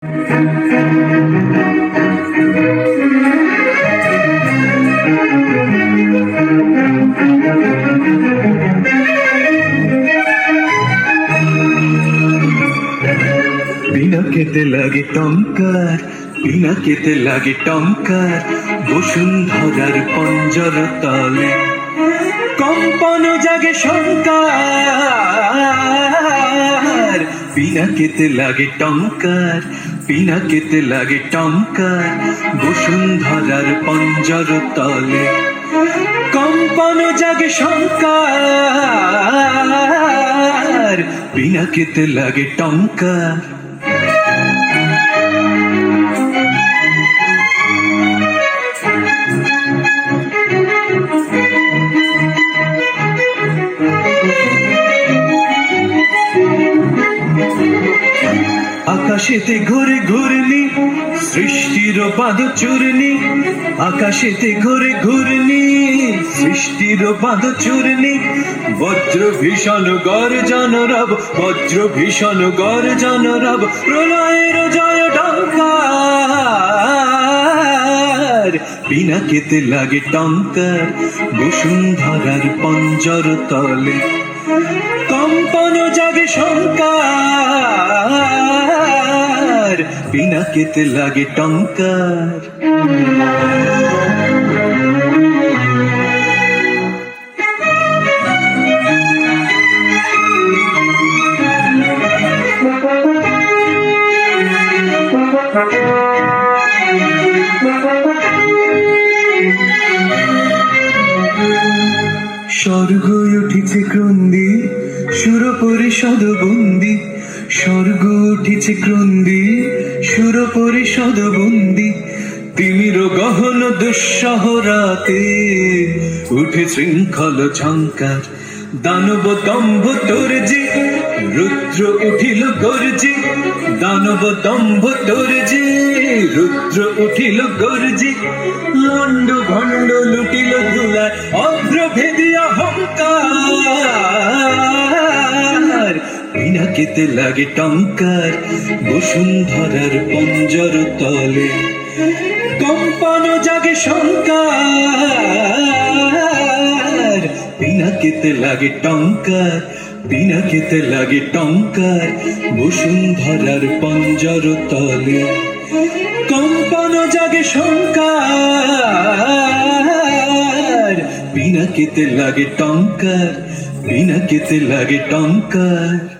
পিনাকেতে লাগে টঙ্কার, পিনাকেতে লাগে টঙ্কার, বসুন্ধরার পঞ্জর তলে কম্পন জাগে শঙ্কার। পিনাকেতে লাগে টঙ্কার, পিনাকেতে লাগে টঙ্কার, বসুন্ধরার পঞ্জর তলে কম্পন জাগে শঙ্কার। পিনাকেতে লাগে টঙ্কার। আকাশেতে ঘুরে ঘূর্ণি, সৃষ্টির বাঁধ চূর্ণি। আকাশেতে ঘুরে ঘূর্ণি, সৃষ্টির বাঁধ চূর্ণি। বজ্র ভীষণ গর্জন রব, বজ্র ভীষণ গর্জন রব, প্রলয়ের জয় টঙ্কার। পিনাকেতে লাগে টঙ্কার, বসুন্ধরার পঞ্জর তলে কম্পন জাগে শঙ্কার। পিনাকেতে লাগে টঙ্কার। স্বর্গ উঠিছে ক্রন্দি, সুর পরিষদ বন্দি। স্বর্গ উঠিছে ক্রন্দি, সুর পরিষদ বন্দি। তিমির গহন দুঃসহ রাতে উঠে শৃঙ্খল ঝঙ্কার। দানব দম্ভ তোরজি, রুদ্র উঠিল গর্জি। দানব দম্ভ তোরজি, রুদ্র উঠিল গর্জি। লন্ড ভণ্ড লুটিল ধুলায়, অগ্রভেদী অহংকার। পিনাকেতে লাগে টঙ্কার, বসুন্ধরার পঞ্জর তলে কম্পন জাগে শঙ্কার। পিনাকেতে লাগে টঙ্কার, পিনাকেতে লাগে টঙ্কার, বসুন্ধরার পঞ্জর তলে কম্পন জাগে শঙ্কার। পিনাকেতে লাগে টঙ্কার, পিনাকেতে লাগে টঙ্কার।